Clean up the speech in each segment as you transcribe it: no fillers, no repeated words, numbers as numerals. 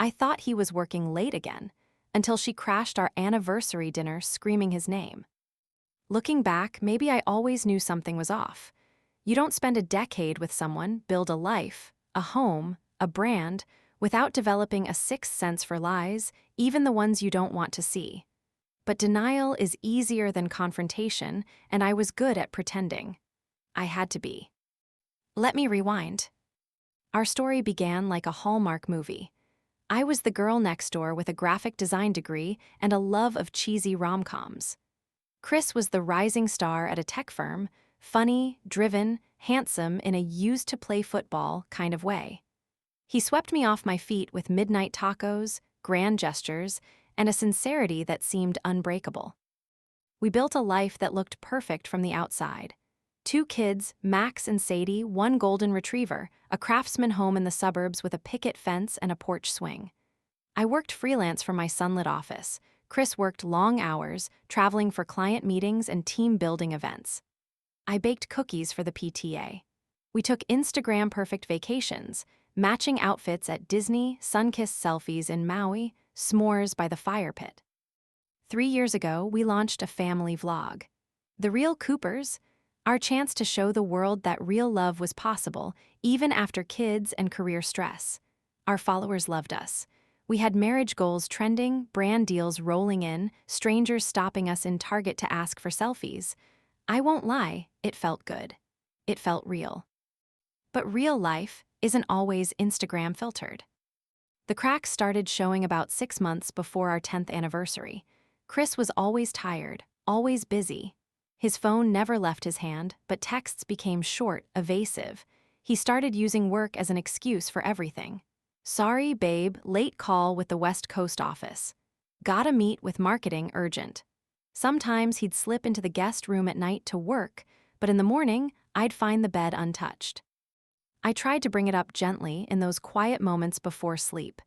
I thought he was working late again, until she crashed our anniversary dinner screaming his name. Looking back, maybe I always knew something was off. You don't spend a decade with someone, build a life, a home, a brand, without developing a sixth sense for lies, even the ones you don't want to see. But denial is easier than confrontation, and I was good at pretending. I had to be. Let me rewind. Our story began like a Hallmark movie. I was the girl next door with a graphic design degree and a love of cheesy rom-coms. Chris was the rising star at a tech firm, funny, driven, handsome in a used-to-play football kind of way. He swept me off my feet with midnight tacos, grand gestures, and a sincerity that seemed unbreakable. We built a life that looked perfect from the outside. 2 kids, Max and Sadie, 1 golden retriever, a craftsman home in the suburbs with a picket fence and a porch swing. I worked freelance from my sunlit office. Chris worked long hours, traveling for client meetings and team-building events. I baked cookies for the PTA. We took Instagram-perfect vacations, matching outfits at Disney, sun-kissed selfies in Maui, s'mores by the fire pit. 3 years ago, we launched a family vlog. The Real Coopers, our chance to show the world that real love was possible, even after kids and career stress. Our followers loved us. We had marriage goals trending, brand deals rolling in, strangers stopping us in Target to ask for selfies. I won't lie, it felt good. It felt real. But real life isn't always Instagram filtered. The cracks started showing about 6 months before our 10th anniversary. Chris was always tired, always busy. His phone never left his hand, but texts became short, evasive. He started using work as an excuse for everything. Sorry, babe, late call with the West Coast office. Gotta meet with marketing urgent. Sometimes he'd slip into the guest room at night to work, but in the morning, I'd find the bed untouched. I tried to bring it up gently in those quiet moments before sleep.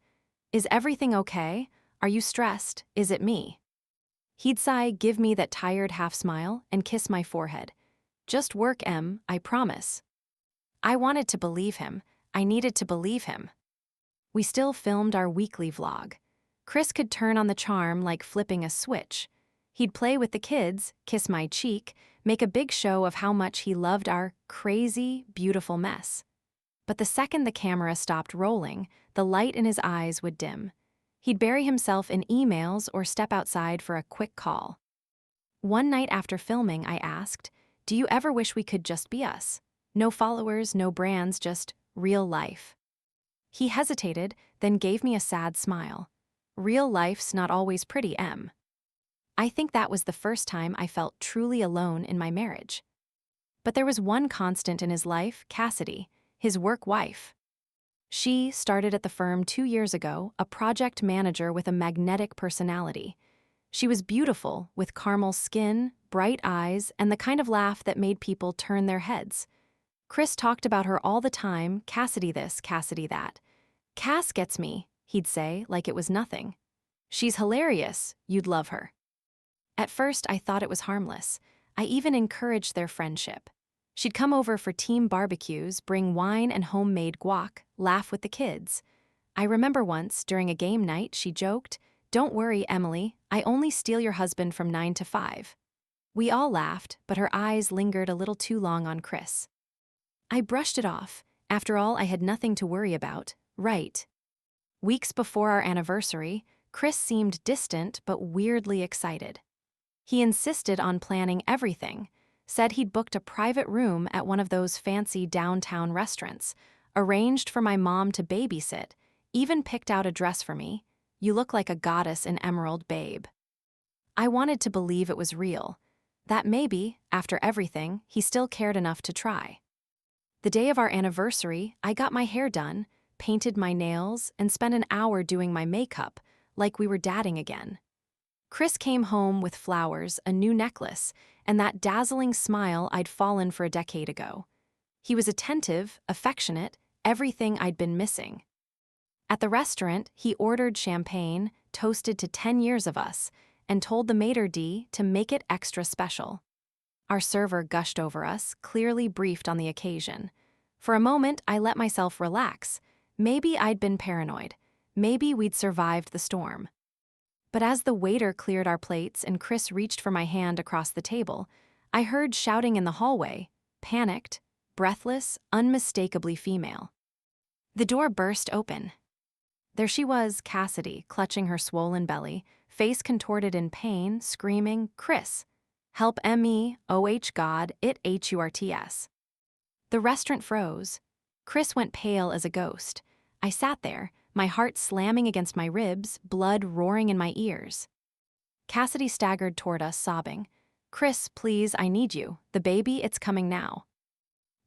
Is everything okay? Are you stressed? Is it me? He'd sigh, give me that tired half-smile, and kiss my forehead. Just work, Em, I promise. I wanted to believe him. I needed to believe him. We still filmed our weekly vlog. Chris could turn on the charm like flipping a switch. He'd play with the kids, kiss my cheek, make a big show of how much he loved our crazy, beautiful mess. But the second the camera stopped rolling, the light in his eyes would dim. He'd bury himself in emails or step outside for a quick call. One night after filming, I asked, "Do you ever wish we could just be us? No followers, no brands, just real life." He hesitated, then gave me a sad smile. Real life's not always pretty, Em. I think that was the first time I felt truly alone in my marriage. But there was one constant in his life, Cassidy, his work wife. She started at the firm 2 years ago, a project manager with a magnetic personality. She was beautiful, with caramel skin, bright eyes, and the kind of laugh that made people turn their heads. Chris talked about her all the time, Cassidy this, Cassidy that. Cass gets me, he'd say, like it was nothing. She's hilarious, you'd love her. At first, I thought it was harmless. I even encouraged their friendship. She'd come over for team barbecues, bring wine and homemade guac, laugh with the kids. I remember once, during a game night, she joked, "Don't worry, Emily, I only steal your husband from 9 to 5. We all laughed, but her eyes lingered a little too long on Chris. I brushed it off. After all, I had nothing to worry about, right? Weeks before our anniversary, Chris seemed distant but weirdly excited. He insisted on planning everything, said he'd booked a private room at one of those fancy downtown restaurants, arranged for my mom to babysit, even picked out a dress for me. You look like a goddess in emerald, babe. I wanted to believe it was real, that maybe, after everything, he still cared enough to try. The day of our anniversary, I got my hair done, painted my nails, and spent an hour doing my makeup, like we were dating again. Chris came home with flowers, a new necklace, and that dazzling smile I'd fallen for a decade ago. He was attentive, affectionate, everything I'd been missing. At the restaurant, he ordered champagne, toasted to 10 years of us, and told the maitre d' to make it extra special. Our server gushed over us, clearly briefed on the occasion. For a moment, I let myself relax. Maybe I'd been paranoid. maybe we'd survived the storm. But as the waiter cleared our plates and Chris reached for my hand across the table, I heard shouting in the hallway, panicked, breathless, unmistakably female. The door burst open. There she was, Cassidy, clutching her swollen belly, face contorted in pain, screaming, "Chris! Help me, oh God, it hurts." The restaurant froze. Chris went pale as a ghost. I sat there, my heart slamming against my ribs, blood roaring in my ears. Cassidy staggered toward us, sobbing, "Chris, please, I need you. The baby, it's coming now."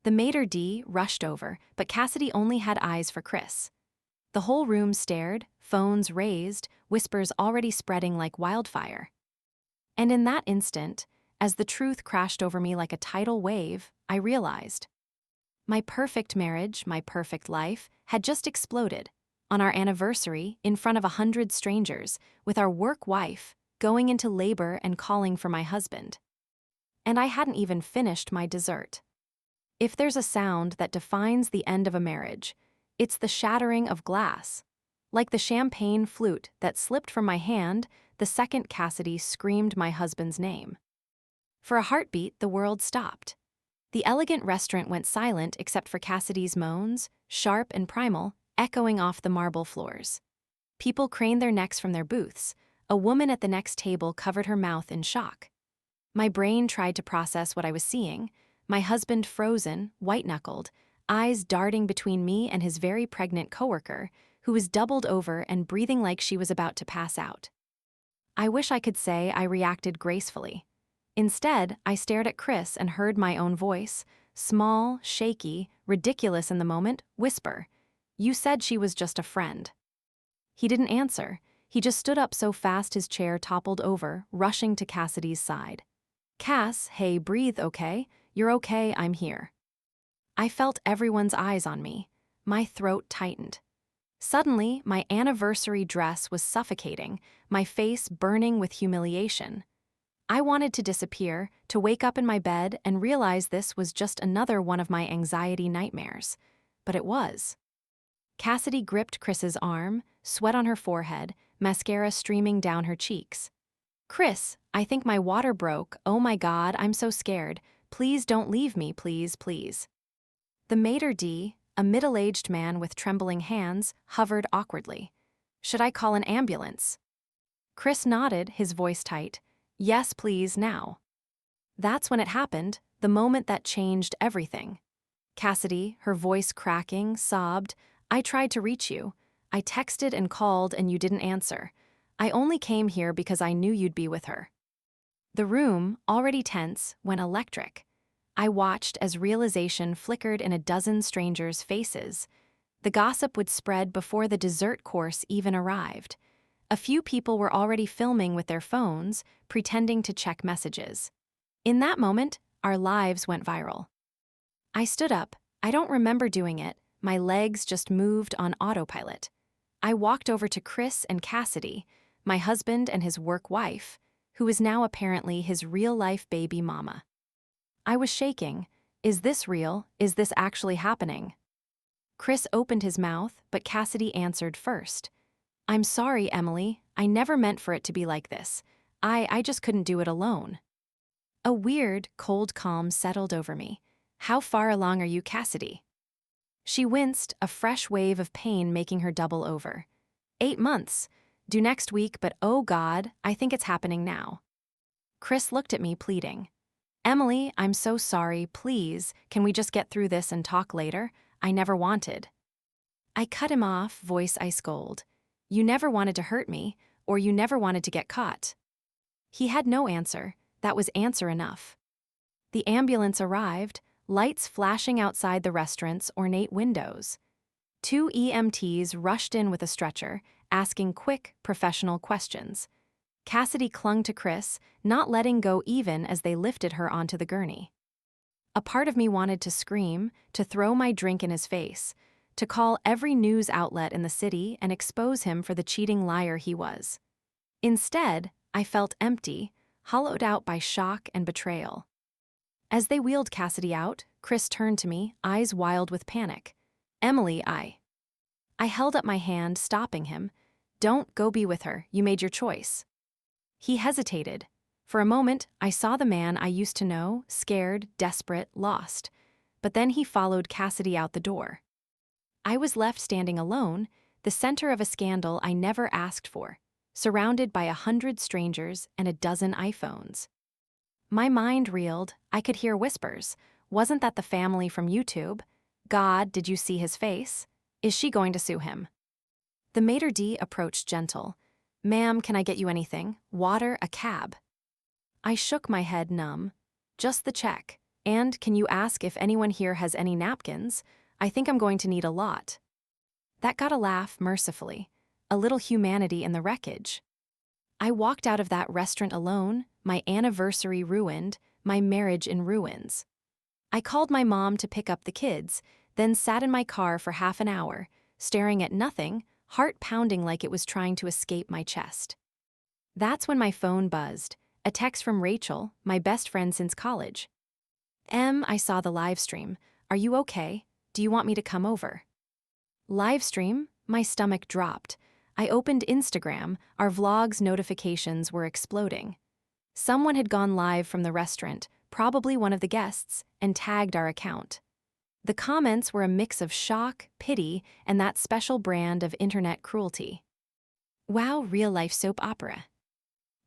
The maitre d' rushed over, but Cassidy only had eyes for Chris. The whole room stared, phones raised, whispers already spreading like wildfire. And in that instant, as the truth crashed over me like a tidal wave, I realized. My perfect marriage, my perfect life, had just exploded, on our anniversary, in front of 100 strangers, with our work wife, going into labor and calling for my husband. And I hadn't even finished my dessert. If there's a sound that defines the end of a marriage, it's the shattering of glass. Like the champagne flute that slipped from my hand the second Cassidy screamed my husband's name. For a heartbeat, the world stopped. The elegant restaurant went silent except for Cassidy's moans, sharp and primal, echoing off the marble floors. People craned their necks from their booths. A woman at the next table covered her mouth in shock. My brain tried to process what I was seeing. My husband frozen, white-knuckled, eyes darting between me and his very pregnant coworker, who was doubled over and breathing like she was about to pass out. I wish I could say I reacted gracefully. Instead, I stared at Chris and heard my own voice, small, shaky, ridiculous in the moment, whisper, "You said she was just a friend." He didn't answer. He just stood up so fast his chair toppled over, rushing to Cassidy's side. "Cass, hey, breathe, okay? You're okay, I'm here." I felt everyone's eyes on me. My throat tightened. Suddenly, my anniversary dress was suffocating, my face burning with humiliation. I wanted to disappear, to wake up in my bed and realize this was just another one of my anxiety nightmares. But it was. Cassidy gripped Chris's arm, sweat on her forehead, mascara streaming down her cheeks. "Chris, I think my water broke. Oh my God, I'm so scared. Please don't leave me, please, please." The maitre d', a middle-aged man with trembling hands, hovered awkwardly. "Should I call an ambulance?" Chris nodded, his voice tight. "Yes, please, now." That's when it happened, the moment that changed everything. Cassidy, her voice cracking, sobbed, "I tried to reach you. I texted and called and you didn't answer. I only came here because I knew you'd be with her." The room, already tense, went electric. I watched as realization flickered in a dozen strangers' faces. The gossip would spread before the dessert course even arrived. A few people were already filming with their phones, pretending to check messages. In that moment, our lives went viral. I stood up. I don't remember doing it. My legs just moved on autopilot. I walked over to Chris and Cassidy, my husband and his work wife, who is now apparently his real-life baby mama. I was shaking. Is this real? Is this actually happening? Chris opened his mouth, but Cassidy answered first. "I'm sorry, Emily. I never meant for it to be like this. I just couldn't do it alone." A weird, cold calm settled over me. "How far along are you, Cassidy?" She winced, a fresh wave of pain making her double over. 8 months. Due next week, but oh God, I think it's happening now." Chris looked at me, pleading. "Emily, I'm so sorry. Please, can we just get through this and talk later? I never wanted." I cut him off, voice ice cold. "You never wanted to hurt me, or you never wanted to get caught." He had no answer. That was answer enough. The ambulance arrived, lights flashing outside the restaurant's ornate windows. 2 EMTs rushed in with a stretcher, asking quick, professional questions. Cassidy clung to Chris, not letting go even as they lifted her onto the gurney. A part of me wanted to scream, to throw my drink in his face, to call every news outlet in the city and expose him for the cheating liar he was. Instead, I felt empty, hollowed out by shock and betrayal. As they wheeled Cassidy out, Chris turned to me, eyes wild with panic. "Emily, I I held up my hand, stopping him. Don't go be with her, you made your choice. He hesitated. For a moment, I saw the man I used to know, scared, desperate, lost. But then he followed Cassidy out the door. I was left standing alone, the center of a scandal I never asked for, surrounded by 100 strangers and a dozen iPhones. My mind reeled. I could hear whispers. Wasn't that the family from YouTube? God, did you see his face? Is she going to sue him? The maitre d' approached gentle. Ma'am, can I get you anything? Water, a cab? I shook my head numb. Just the check. And can you ask if anyone here has any napkins? I think I'm going to need a lot. That got a laugh, mercifully. A little humanity in the wreckage. I walked out of that restaurant alone, my anniversary ruined, my marriage in ruins. I called my mom to pick up the kids, then sat in my car for half an hour, staring at nothing, heart pounding like it was trying to escape my chest. That's when my phone buzzed, a text from Rachel, my best friend since college. I saw the live stream. Are you okay? Do you want me to come over? Live stream? My stomach dropped. I opened Instagram, our vlog's notifications were exploding. Someone had gone live from the restaurant, probably one of the guests, and tagged our account. The comments were a mix of shock, pity, and that special brand of internet cruelty. Wow, real-life soap opera.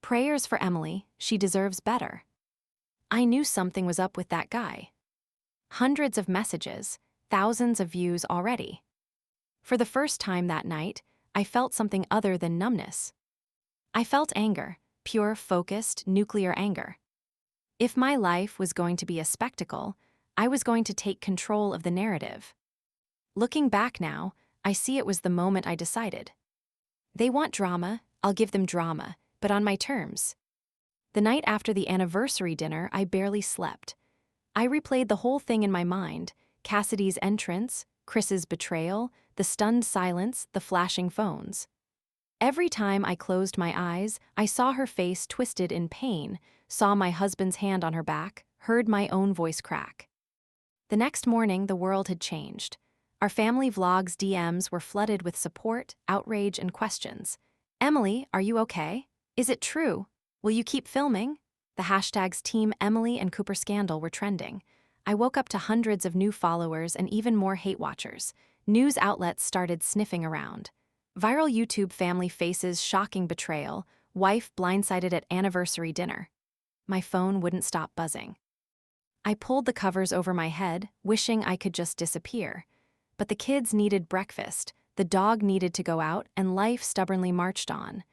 Prayers for Emily, she deserves better. I knew something was up with that guy. Hundreds of messages, thousands of views already. For the first time that night, I felt something other than numbness. I felt anger, pure, focused, nuclear anger. If my life was going to be a spectacle, I was going to take control of the narrative. Looking back now, I see it was the moment I decided. They want drama, I'll give them drama, but on my terms. The night after the anniversary dinner, I barely slept. I replayed the whole thing in my mind, Cassidy's entrance, Chris's betrayal, the stunned silence, the flashing phones. Every time I closed my eyes, I saw her face twisted in pain, saw my husband's hand on her back, heard my own voice crack. The next morning, the world had changed. Our family vlog's DMs were flooded with support, outrage, and questions. Emily, are you okay? Is it true? Will you keep filming? The hashtags Team Emily and Cooper Scandal were trending. I woke up to hundreds of new followers and even more hate watchers. News outlets started sniffing around. Viral YouTube family faces shocking betrayal, wife blindsided at anniversary dinner. My phone wouldn't stop buzzing. I pulled the covers over my head, wishing I could just disappear. But the kids needed breakfast, the dog needed to go out, and life stubbornly marched on.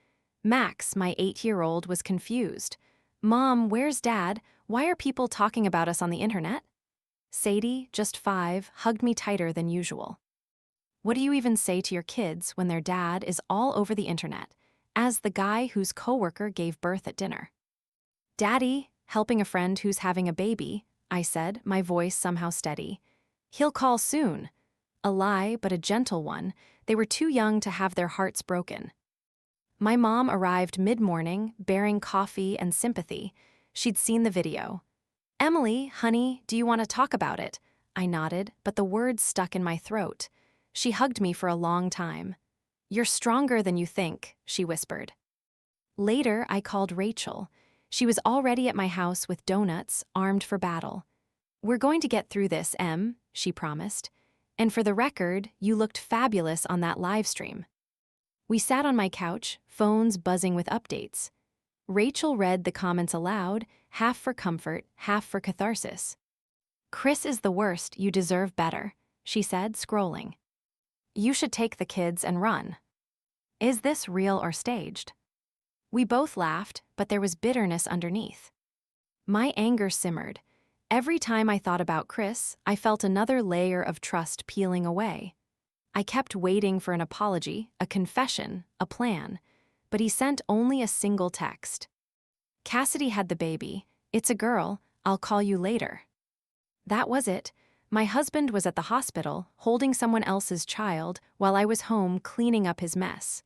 Max, my 8-year-old, was confused. Mom, where's Dad? Why are people talking about us on the internet? Sadie, just 5, hugged me tighter than usual. What do you even say to your kids when their dad is all over the internet, as the guy whose coworker gave birth at dinner? Daddy, helping a friend who's having a baby, I said, my voice somehow steady. He'll call soon. A lie, but a gentle one. They were too young to have their hearts broken. My mom arrived mid-morning, bearing coffee and sympathy. She'd seen the video. Emily, honey, do you want to talk about it? I nodded, but the words stuck in my throat. She hugged me for a long time. You're stronger than you think, she whispered. Later, I called Rachel. She was already at my house with donuts, armed for battle. We're going to get through this, Em, she promised. And for the record, you looked fabulous on that live stream. We sat on my couch, phones buzzing with updates. Rachel read the comments aloud, half for comfort, half for catharsis. Chris is the worst, you deserve better, she said, scrolling. You should take the kids and run. Is this real or staged? We both laughed, but there was bitterness underneath. My anger simmered. Every time I thought about Chris, I felt another layer of trust peeling away. I kept waiting for an apology, a confession, a plan, but he sent only a single text. Cassidy had the baby. It's a girl. I'll call you later. That was it. My husband was at the hospital, holding someone else's child, while I was home cleaning up his mess.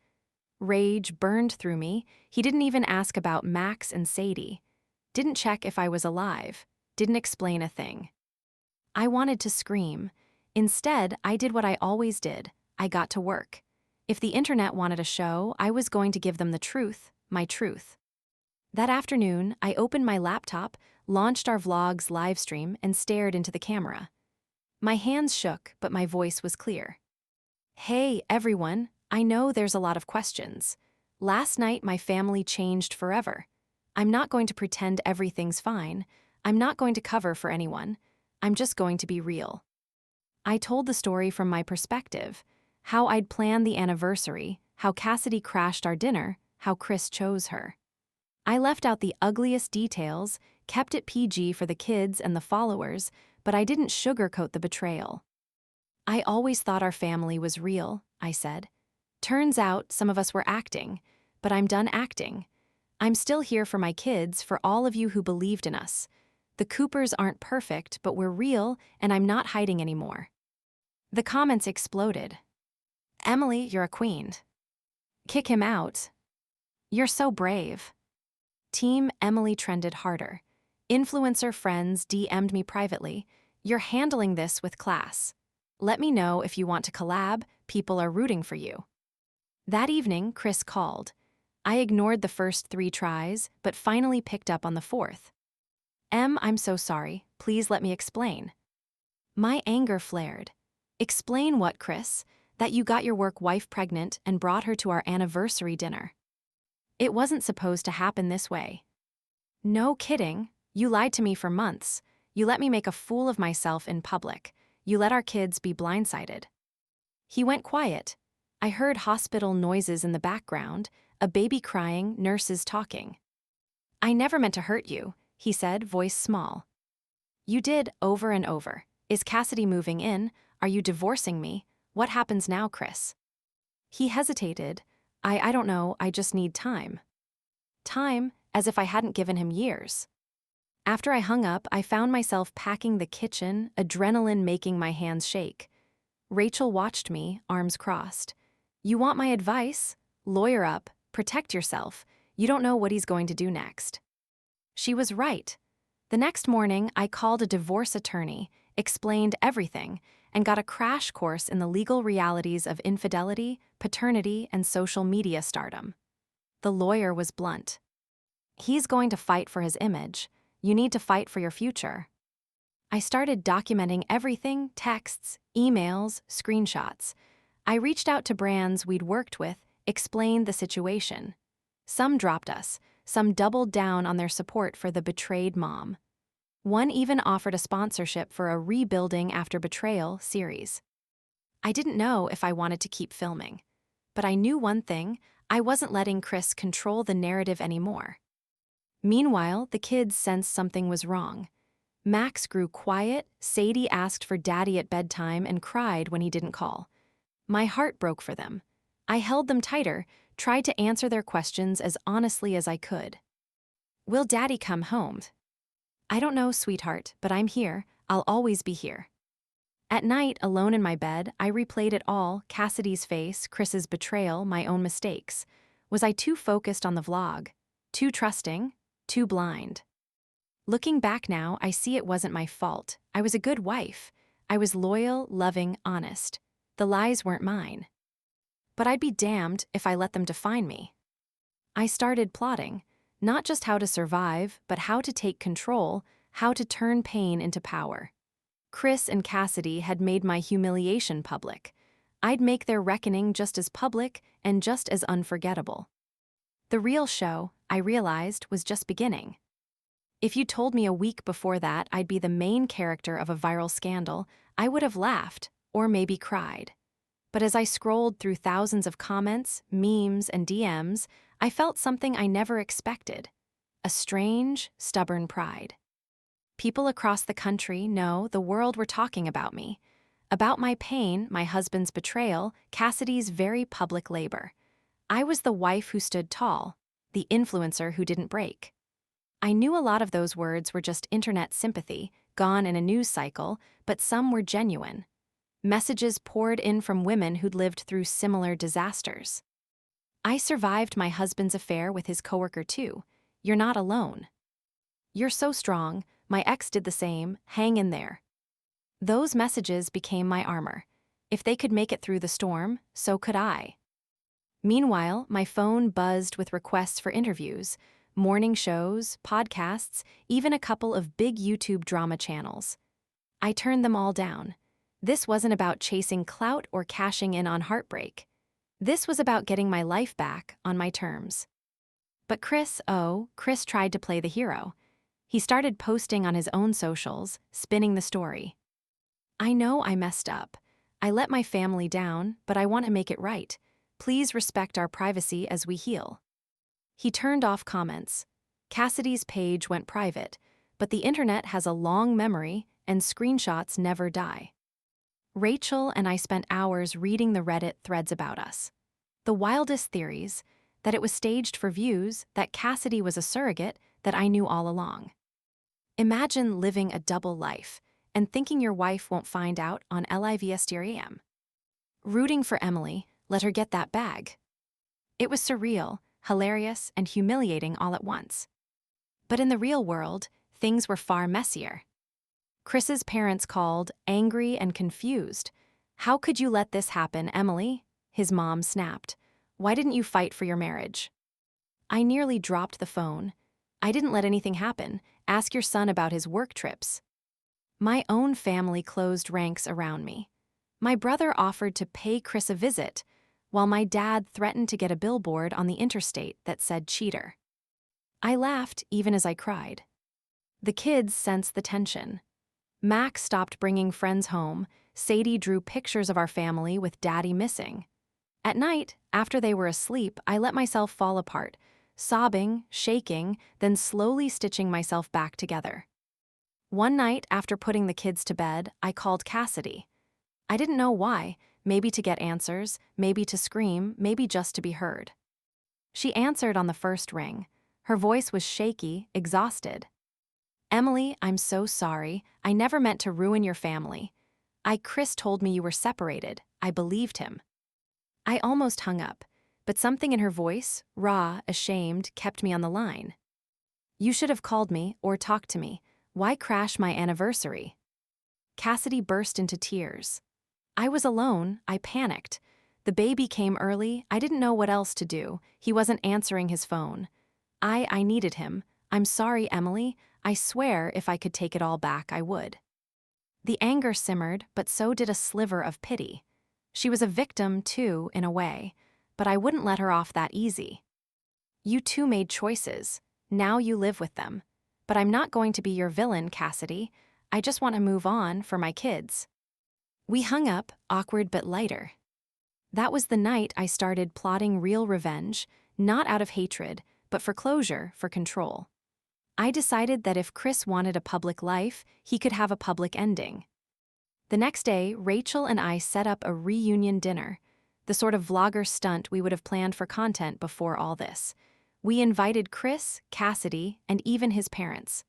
Rage burned through me. He didn't even ask about Max and Sadie. Didn't check if I was alive. Didn't explain a thing. I wanted to scream. Instead, I did what I always did. I got to work. If the internet wanted a show, I was going to give them the truth, my truth. That afternoon, I opened my laptop, launched our vlog's livestream, and stared into the camera. My hands shook, but my voice was clear. Hey, everyone, I know there's a lot of questions. Last night, my family changed forever. I'm not going to pretend everything's fine. I'm not going to cover for anyone. I'm just going to be real. I told the story from my perspective, how I'd planned the anniversary, how Cassidy crashed our dinner, how Chris chose her. I left out the ugliest details, kept it PG for the kids and the followers, but I didn't sugarcoat the betrayal. I always thought our family was real, I said. Turns out some of us were acting, but I'm done acting. I'm still here for my kids, for all of you who believed in us. The Coopers aren't perfect, but we're real, and I'm not hiding anymore. The comments exploded. Emily, you're a queen. Kick him out. You're so brave. Team Emily trended harder. Influencer friends DM'd me privately. You're handling this with class. Let me know if you want to collab, people are rooting for you. That evening, Chris called. I ignored the first 3 tries, but finally picked up on the 4th. I'm so sorry, please let me explain. My anger flared. Explain what, Chris? That you got your work wife pregnant and brought her to our anniversary dinner. It wasn't supposed to happen this way. No kidding, you lied to me for months. You let me make a fool of myself in public. You let our kids be blindsided. He went quiet. I heard hospital noises in the background, a baby crying, nurses talking. I never meant to hurt you, he said, voice small. You did, over and over. Is Cassidy moving in? Are you divorcing me? What happens now, Chris? He hesitated. I don't know, I just need time. Time, as if I hadn't given him years. After I hung up, I found myself packing the kitchen, adrenaline making my hands shake. Rachel watched me, arms crossed. You want my advice? Lawyer up, protect yourself. You don't know what he's going to do next. She was right. The next morning, I called a divorce attorney, explained everything, and got a crash course in the legal realities of infidelity, paternity, and social media stardom. The lawyer was blunt. He's going to fight for his image. You need to fight for your future. I started documenting everything, texts, emails, screenshots. I reached out to brands we'd worked with, explained the situation. Some dropped us, some doubled down on their support for the betrayed mom. One even offered a sponsorship for a Rebuilding After Betrayal series. I didn't know if I wanted to keep filming. But I knew one thing, I wasn't letting Chris control the narrative anymore. Meanwhile, the kids sensed something was wrong. Max grew quiet, Sadie asked for daddy at bedtime and cried when he didn't call. My heart broke for them. I held them tighter, tried to answer their questions as honestly as I could. Will daddy come home? I don't know, sweetheart, but I'm here. I'll always be here. At night, alone in my bed, I replayed it all, Cassidy's face, Chris's betrayal, my own mistakes. Was I too focused on the vlog? Too trusting? Too blind? Looking back now, I see it wasn't my fault. I was a good wife. I was loyal, loving, honest. The lies weren't mine. But I'd be damned if I let them define me. I started plotting, not just how to survive, but how to take control, how to turn pain into power. Chris and Cassidy had made my humiliation public. I'd make their reckoning just as public and just as unforgettable. The real show, I realized, was just beginning. If you told me a week before that I'd be the main character of a viral scandal, I would have laughed, or maybe cried. But as I scrolled through thousands of comments, memes, and DMs, I felt something I never expected. A strange, stubborn pride. People across the country, no, the world were talking about me. About my pain, my husband's betrayal, Cassidy's very public labor. I was the wife who stood tall, the influencer who didn't break. I knew a lot of those words were just internet sympathy, gone in a news cycle, but some were genuine. Messages poured in from women who'd lived through similar disasters. I survived my husband's affair with his coworker too. You're not alone. You're so strong, my ex did the same, hang in there. Those messages became my armor. If they could make it through the storm, so could I. Meanwhile, my phone buzzed with requests for interviews, morning shows, podcasts, even a couple of big YouTube drama channels. I turned them all down. This wasn't about chasing clout or cashing in on heartbreak. This was about getting my life back on my terms. But Chris tried to play the hero. He started posting on his own socials, spinning the story. I know I messed up. I let my family down, but I want to make it right. Please respect our privacy as we heal. He turned off comments. Cassidy's page went private, but the internet has a long memory and screenshots never die. Rachel and I spent hours reading the Reddit threads about us. The wildest theories, that it was staged for views, that Cassidy was a surrogate, that I knew all along. Imagine living a double life and thinking your wife won't find out on LIVSTRAM. Rooting for Emily, let her get that bag. It was surreal, hilarious, and humiliating all at once. But in the real world, things were far messier. Chris's parents called, angry and confused. "How could you let this happen, Emily?" His mom snapped. "Why didn't you fight for your marriage?" I nearly dropped the phone. I didn't let anything happen. Ask your son about his work trips. My own family closed ranks around me. My brother offered to pay Chris a visit, while my dad threatened to get a billboard on the interstate that said cheater. I laughed even as I cried. The kids sensed the tension. Max stopped bringing friends home. Sadie drew pictures of our family with Daddy missing. At night, after they were asleep, I let myself fall apart, sobbing, shaking, then slowly stitching myself back together. One night, after putting the kids to bed, I called Cassidy. I didn't know why, maybe to get answers, maybe to scream, maybe just to be heard. She answered on the first ring. Her voice was shaky, exhausted. "Emily, I'm so sorry. I never meant to ruin your family. Chris told me you were separated. I believed him." I almost hung up, but something in her voice, raw, ashamed, kept me on the line. "You should have called me or talked to me. Why crash my anniversary?" Cassidy burst into tears. I was alone. I panicked. The baby came early. I didn't know what else to do. He wasn't answering his phone. I needed him. "I'm sorry, Emily. I swear if I could take it all back, I would." The anger simmered, but so did a sliver of pity. She was a victim, too, in a way, but I wouldn't let her off that easy. "You two made choices. Now you live with them. But I'm not going to be your villain, Cassidy. I just want to move on for my kids." We hung up, awkward but lighter. That was the night I started plotting real revenge, not out of hatred, but for closure, for control. I decided that if Chris wanted a public life, he could have a public ending. The next day, Rachel and I set up a reunion dinner, the sort of vlogger stunt we would have planned for content before all this. We invited Chris, Cassidy, and even his parents.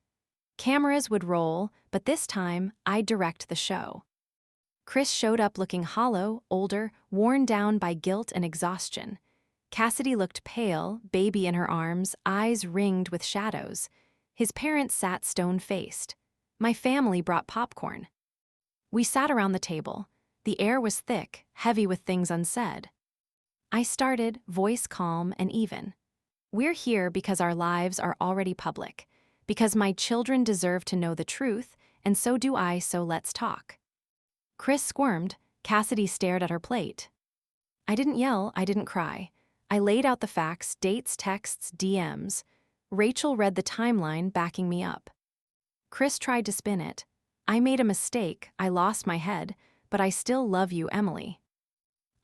Cameras would roll, but this time, I'd direct the show. Chris showed up looking hollow, older, worn down by guilt and exhaustion. Cassidy looked pale, baby in her arms, eyes ringed with shadows. His parents sat stone-faced. My family brought popcorn. We sat around the table. The air was thick, heavy with things unsaid. I started, voice calm and even. "We're here because our lives are already public, because my children deserve to know the truth, and so do I, so let's talk." Chris squirmed. Cassidy stared at her plate. I didn't yell, I didn't cry. I laid out the facts, dates, texts, DMs. Rachel read the timeline, backing me up. Chris tried to spin it. "I made a mistake, I lost my head, but I still love you, Emily."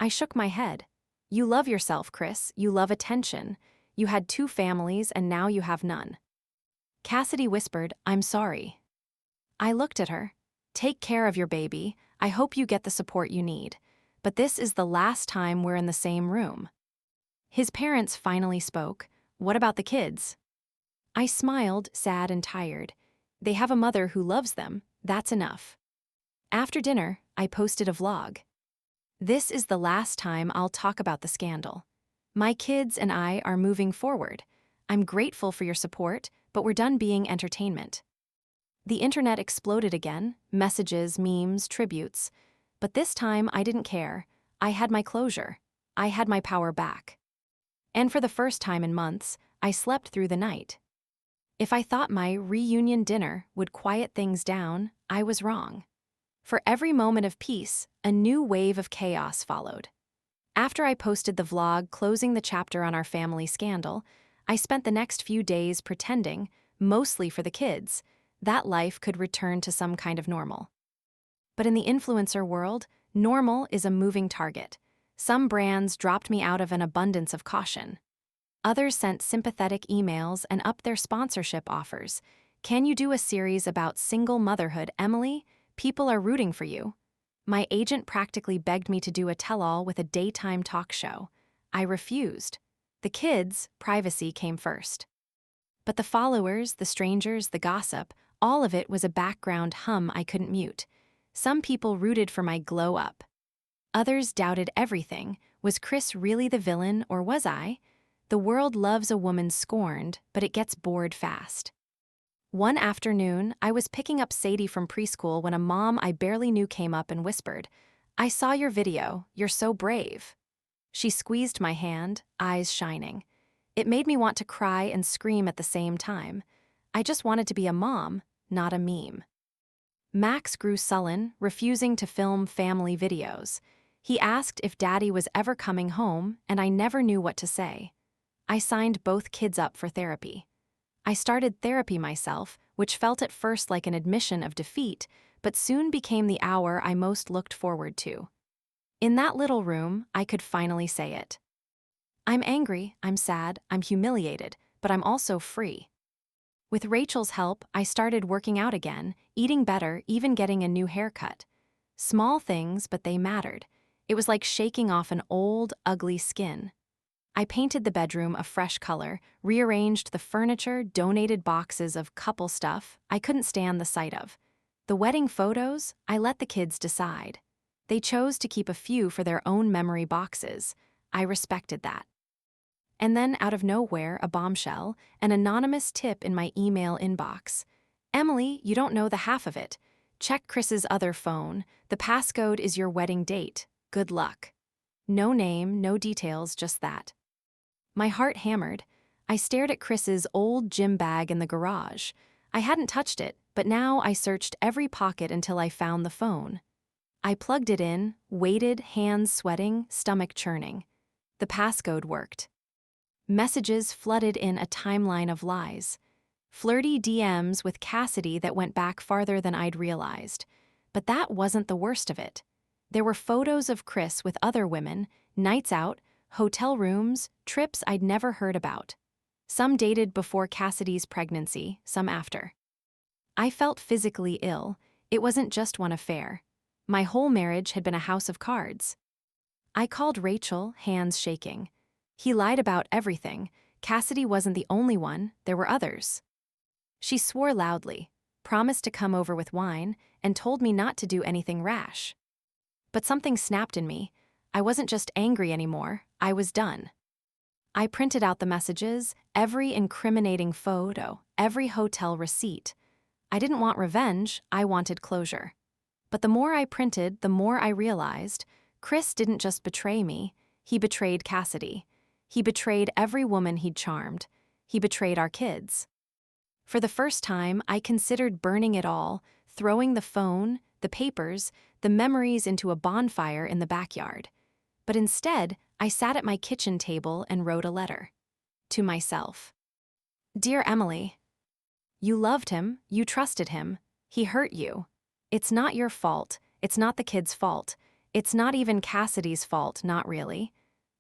I shook my head. "You love yourself, Chris. You love attention. You had 2 families and now you have none." Cassidy whispered, "I'm sorry." I looked at her. "Take care of your baby. I hope you get the support you need. But this is the last time we're in the same room." His parents finally spoke. "What about the kids?" I smiled, sad and tired. They have a mother who loves them. That's enough. After dinner, I posted a vlog. "This is the last time I'll talk about the scandal. My kids and I are moving forward. I'm grateful for your support, but we're done being entertainment." The internet exploded again, messages, memes, tributes. But this time, I didn't care. I had my closure. I had my power back. And for the first time in months, I slept through the night. If I thought my reunion dinner would quiet things down, I was wrong. For every moment of peace, a new wave of chaos followed. After I posted the vlog closing the chapter on our family scandal, I spent the next few days pretending, mostly for the kids, that life could return to some kind of normal. But in the influencer world, normal is a moving target. Some brands dropped me out of an abundance of caution. Others sent sympathetic emails and upped their sponsorship offers. Can you do a series about single motherhood, Emily? People are rooting for you. My agent practically begged me to do a tell-all with a daytime talk show. I refused. The kids' privacy came first. But the followers, the strangers, the gossip, all of it was a background hum I couldn't mute. Some people rooted for my glow up. Others doubted everything. Was Chris really the villain, or was I? The world loves a woman scorned, but it gets bored fast. One afternoon, I was picking up Sadie from preschool when a mom I barely knew came up and whispered, "I saw your video. You're so brave." She squeezed my hand, eyes shining. It made me want to cry and scream at the same time. I just wanted to be a mom, not a meme. Max grew sullen, refusing to film family videos. He asked if Daddy was ever coming home, and I never knew what to say. I signed both kids up for therapy. I started therapy myself, which felt at first like an admission of defeat, but soon became the hour I most looked forward to. In that little room, I could finally say it. I'm angry, I'm sad, I'm humiliated, but I'm also free. With Rachel's help, I started working out again, eating better, even getting a new haircut. Small things, but they mattered. It was like shaking off an old, ugly skin. I painted the bedroom a fresh color, rearranged the furniture, donated boxes of couple stuff I couldn't stand the sight of. The wedding photos, I let the kids decide. They chose to keep a few for their own memory boxes. I respected that. And then, out of nowhere, a bombshell, an anonymous tip in my email inbox. "Emily, you don't know the half of it. Check Chris's other phone. The passcode is your wedding date. Good luck." No name, no details, just that. My heart hammered. I stared at Chris's old gym bag in the garage. I hadn't touched it, but now I searched every pocket until I found the phone. I plugged it in, waited, hands sweating, stomach churning. The passcode worked. Messages flooded in a timeline of lies. Flirty DMs with Cassidy that went back farther than I'd realized. But that wasn't the worst of it. There were photos of Chris with other women, nights out, hotel rooms, trips I'd never heard about. Some dated before Cassidy's pregnancy, some after. I felt physically ill. It wasn't just one affair. My whole marriage had been a house of cards. I called Rachel, hands shaking. He lied about everything. Cassidy wasn't the only one, there were others. She swore loudly, promised to come over with wine, and told me not to do anything rash. But something snapped in me. I wasn't just angry anymore, I was done. I printed out the messages, every incriminating photo, every hotel receipt. I didn't want revenge, I wanted closure. But the more I printed, the more I realized Chris didn't just betray me, he betrayed Cassidy. He betrayed every woman he'd charmed. He betrayed our kids. For the first time, I considered burning it all, throwing the phone, the papers, the memories into a bonfire in the backyard. But instead, I sat at my kitchen table and wrote a letter. To myself. Dear Emily, you loved him, you trusted him, he hurt you. It's not your fault, it's not the kid's fault, it's not even Cassidy's fault, not really.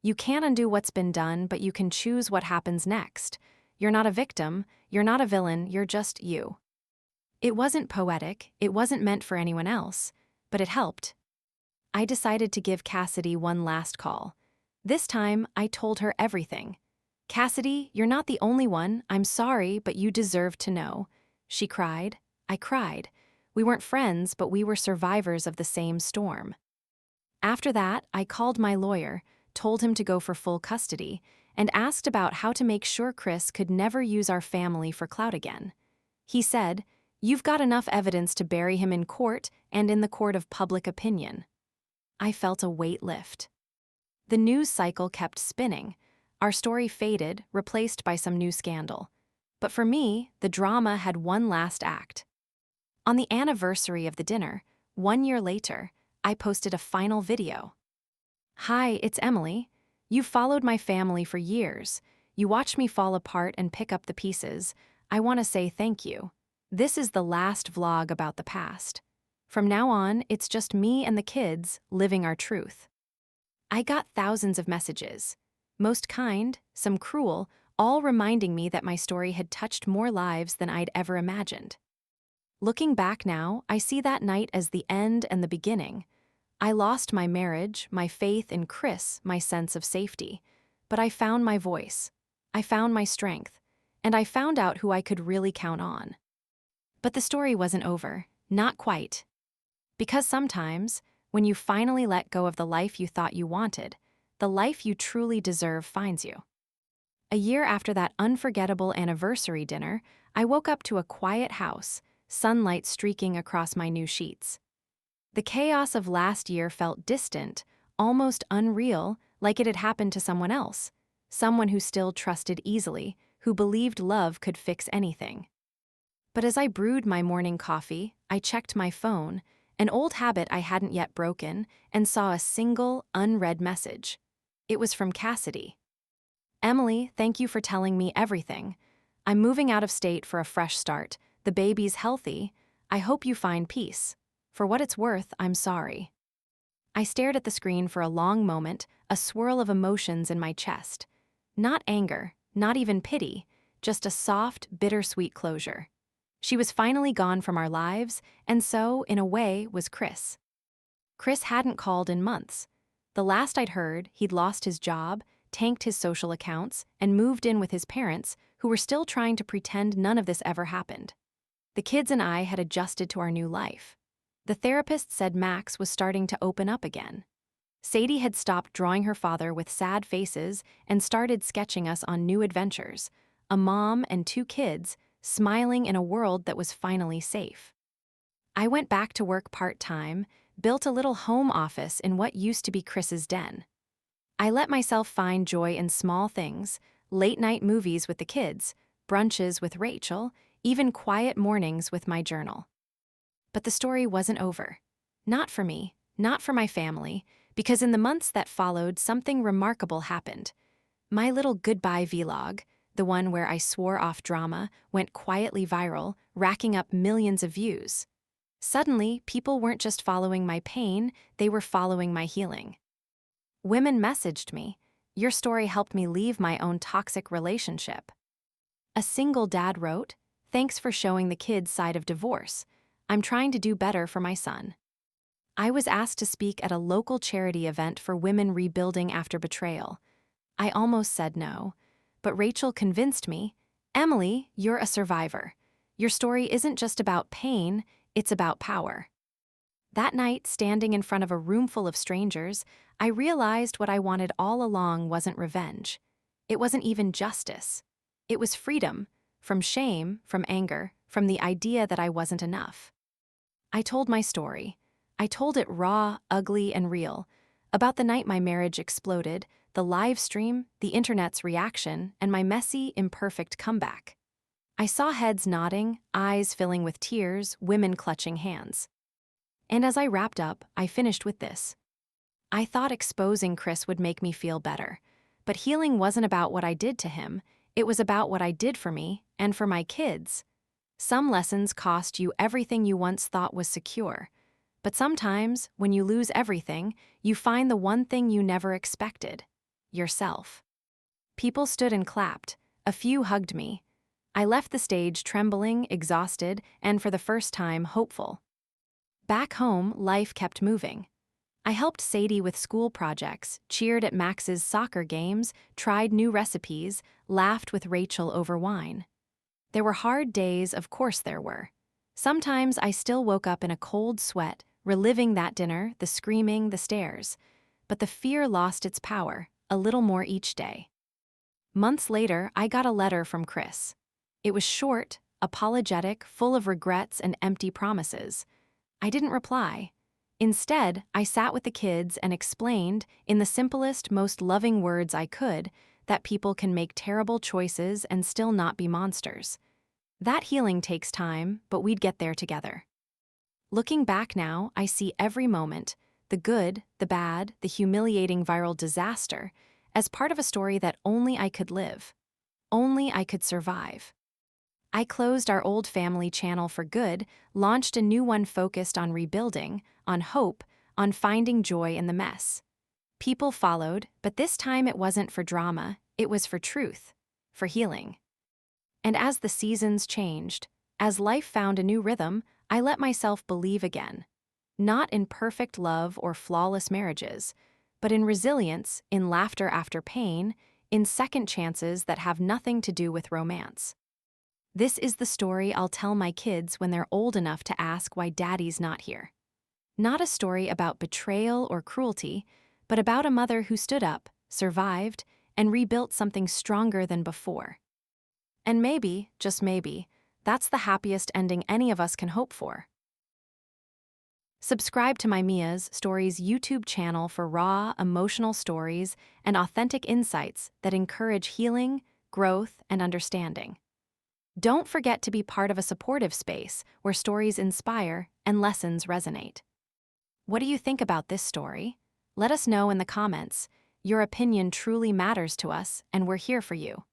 You can't undo what's been done, but you can choose what happens next. You're not a victim, you're not a villain, you're just you. It wasn't poetic, it wasn't meant for anyone else, but it helped. I decided to give Cassidy one last call. This time, I told her everything. Cassidy, you're not the only one, I'm sorry, but you deserve to know. She cried. I cried. We weren't friends, but we were survivors of the same storm. After that, I called my lawyer, told him to go for full custody, and asked about how to make sure Chris could never use our family for clout again. He said, "You've got enough evidence to bury him in court and in the court of public opinion." I felt a weight lift. The news cycle kept spinning. Our story faded, replaced by some new scandal. But for me, the drama had one last act. On the anniversary of the dinner, 1 year later, I posted a final video. "Hi, it's Emily. You've followed my family for years. You watched me fall apart and pick up the pieces. I want to say thank you. This is the last vlog about the past. From now on, it's just me and the kids living our truth." I got thousands of messages. Most kind, some cruel, all reminding me that my story had touched more lives than I'd ever imagined. Looking back now, I see that night as the end and the beginning. I lost my marriage, my faith in Chris, my sense of safety. But I found my voice. I found my strength. And I found out who I could really count on. But the story wasn't over. Not quite. Because sometimes, when you finally let go of the life you thought you wanted, the life you truly deserve finds you. A year after that unforgettable anniversary dinner, I woke up to a quiet house, sunlight streaking across my new sheets. The chaos of last year felt distant, almost unreal, like it had happened to someone else, someone who still trusted easily, who believed love could fix anything. But as I brewed my morning coffee, I checked my phone, an old habit I hadn't yet broken, and saw a single, unread message. It was from Cassidy. "Emily, thank you for telling me everything. I'm moving out of state for a fresh start. The baby's healthy. I hope you find peace. For what it's worth, I'm sorry." I stared at the screen for a long moment, a swirl of emotions in my chest. Not anger, not even pity, just a soft, bittersweet closure. She was finally gone from our lives, and so, in a way, was Chris. Chris hadn't called in months. The last I'd heard, he'd lost his job, tanked his social accounts, and moved in with his parents, who were still trying to pretend none of this ever happened. The kids and I had adjusted to our new life. The therapist said Max was starting to open up again. Sadie had stopped drawing her father with sad faces and started sketching us on new adventures, a mom and 2 kids, smiling in a world that was finally safe. I went back to work part-time, built a little home office in what used to be Chris's den. I let myself find joy in small things, late-night movies with the kids, brunches with Rachel, even quiet mornings with my journal. But the story wasn't over. Not for me, not for my family, because in the months that followed, something remarkable happened. My little goodbye vlog, the one where I swore off drama, went quietly viral, racking up millions of views. Suddenly, people weren't just following my pain, they were following my healing. Women messaged me, "Your story helped me leave my own toxic relationship." A single dad wrote, "Thanks for showing the kids' side of divorce. I'm trying to do better for my son." I was asked to speak at a local charity event for women rebuilding after betrayal. I almost said no, but Rachel convinced me, "Emily, you're a survivor. Your story isn't just about pain, it's about power." That night, standing in front of a room full of strangers, I realized what I wanted all along wasn't revenge. It wasn't even justice. It was freedom, from shame, from anger, from the idea that I wasn't enough. I told my story. I told it raw, ugly, and real, about the night my marriage exploded, the live stream, the internet's reaction, and my messy, imperfect comeback. I saw heads nodding, eyes filling with tears, women clutching hands. And as I wrapped up, I finished with this. I thought exposing Chris would make me feel better, but healing wasn't about what I did to him, it was about what I did for me and for my kids. Some lessons cost you everything you once thought was secure. But sometimes, when you lose everything, you find the one thing you never expected: yourself. People stood and clapped. A few hugged me. I left the stage trembling, exhausted, and for the first time, hopeful. Back home, life kept moving. I helped Sadie with school projects, cheered at Max's soccer games, tried new recipes, laughed with Rachel over wine. There were hard days, of course there were. Sometimes I still woke up in a cold sweat, reliving that dinner, the screaming, the stares. But the fear lost its power, a little more each day. Months later, I got a letter from Chris. It was short, apologetic, full of regrets and empty promises. I didn't reply. Instead, I sat with the kids and explained, in the simplest, most loving words I could, that people can make terrible choices and still not be monsters. That healing takes time, but we'd get there together. Looking back now, I see every moment, the good, the bad, the humiliating viral disaster, as part of a story that only I could live. Only I could survive. I closed our old family channel for good, launched a new one focused on rebuilding, on hope, on finding joy in the mess. People followed, but this time it wasn't for drama, it was for truth, for healing. And as the seasons changed, as life found a new rhythm, I let myself believe again. Not in perfect love or flawless marriages, but in resilience, in laughter after pain, in second chances that have nothing to do with romance. This is the story I'll tell my kids when they're old enough to ask why daddy's not here. Not a story about betrayal or cruelty, but about a mother who stood up, survived, and rebuilt something stronger than before. And maybe, just maybe, that's the happiest ending any of us can hope for. Subscribe to my Mia's Stories YouTube channel for raw, emotional stories and authentic insights that encourage healing, growth, and understanding. Don't forget to be part of a supportive space where stories inspire and lessons resonate. What do you think about this story? Let us know in the comments. Your opinion truly matters to us, and we're here for you.